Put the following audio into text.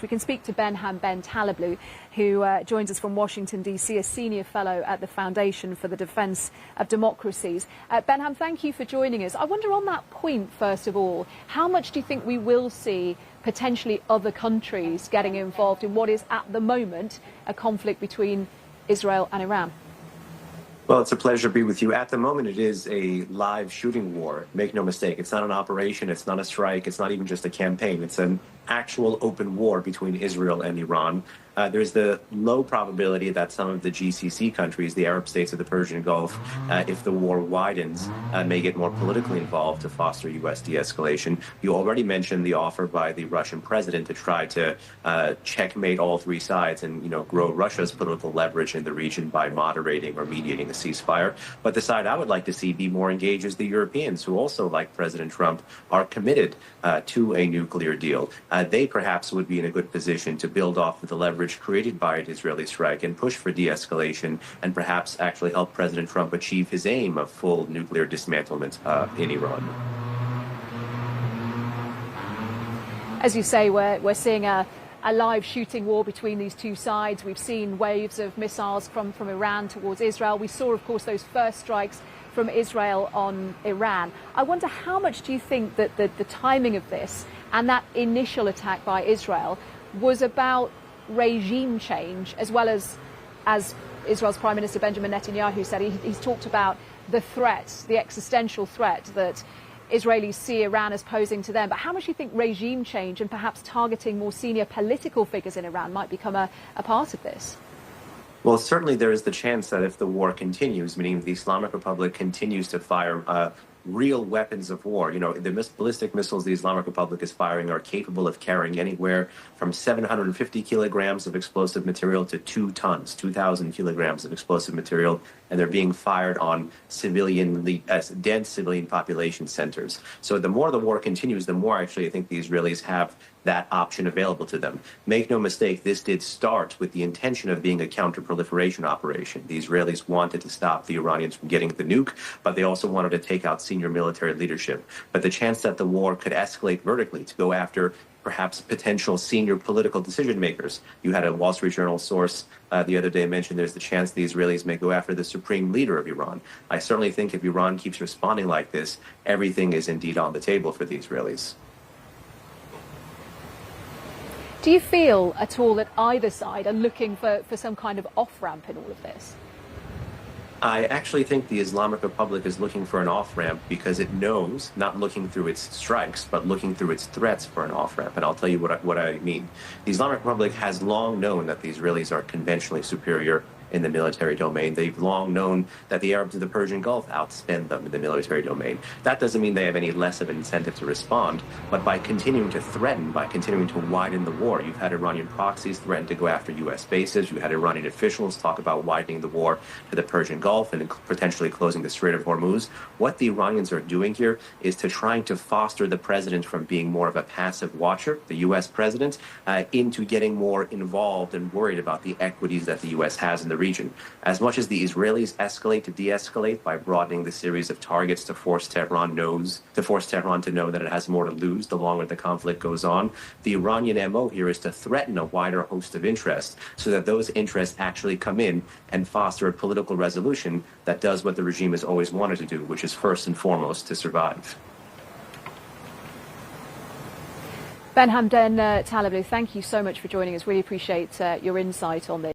We can speak to Behnam Ben Taleblu, who joins us from Washington, D.C., a senior fellow at the Foundation for the Defense of Democracies. Behnam, thank you for joining us. I wonder on that point, first of all, how much do you think we will see potentially other countries getting involved in what is at the moment a conflict between Israel and Iran? Well, it's a pleasure to be with you. At the moment, it is a live shooting war. Make no mistake. It's not an operation. It's not a strike. It's not even just a campaign. It's an actual open war between Israel and Iran. There's the low probability that some of the GCC countries, the Arab states of the Persian Gulf, if the war widens, may get more politically involved to foster U.S. de-escalation. You already mentioned the offer by the Russian president to try to checkmate all three sides and, grow Russia's political leverage in the region by moderating or mediating a ceasefire. But the side I would like to see be more engaged is the Europeans, who also, like President Trump, are committed to a nuclear deal. They perhaps would be in a good position to build off of the leverage created by an Israeli strike and push for de-escalation and perhaps actually help President Trump achieve his aim of full nuclear dismantlement in Iran. As you say, we're seeing a live shooting war between these two sides. We've seen waves of missiles from Iran towards Israel. We saw, of course, those first strikes from Israel on Iran. I wonder how much do you think that the timing of this and that initial attack by Israel was about regime change, as well as Israel's Prime Minister Benjamin Netanyahu said, he's talked about the threat, the existential threat that Israelis see Iran as posing to them. But how much do you think regime change and perhaps targeting more senior political figures in Iran might become a part of this? Well, certainly there is the chance that if the war continues, meaning the Islamic Republic continues to fire real weapons of war. The ballistic missiles the Islamic Republic is firing are capable of carrying anywhere from 750 kilograms of explosive material to 2 tons, 2,000 kilograms of explosive material, and they're being fired on dense civilian population centers. So the more the war continues, the more actually I think the Israelis have that option available to them. Make no mistake, this did start with the intention of being a counter-proliferation operation. The Israelis wanted to stop the Iranians from getting the nuke, but they also wanted to take out senior military leadership. But the chance that the war could escalate vertically to go after perhaps potential senior political decision makers. You had a Wall Street Journal source the other day mentioned there's the chance the Israelis may go after the supreme leader of Iran. I certainly think if Iran keeps responding like this, everything is indeed on the table for the Israelis. Do you feel at all that either side are looking for some kind of off-ramp in all of this? I actually think the Islamic Republic is looking for an off-ramp because it knows, not looking through its strikes, but looking through its threats for an off-ramp. And I'll tell you what I mean. The Islamic Republic has long known that the Israelis are conventionally superior in the military domain. They've long known that the Arabs of the Persian Gulf outspend them in the military domain. That doesn't mean they have any less of an incentive to respond, but by continuing to threaten, by continuing to widen the war, you've had Iranian proxies threaten to go after U.S. bases. You had Iranian officials talk about widening the war to the Persian Gulf and potentially closing the Strait of Hormuz. What the Iranians are doing here is to trying to foster the president from being more of a passive watcher, the U.S. president, into getting more involved and worried about the equities that the U.S. has in the region. As much as the Israelis escalate to de-escalate by broadening the series of targets to force Tehran to know that it has more to lose the longer the conflict goes on, the Iranian MO here is to threaten a wider host of interests so that those interests actually come in and foster a political resolution that does what the regime has always wanted to do, which is first and foremost to survive. Behnam Ben Taleblu, thank you so much for joining us. Really appreciate your insight on this.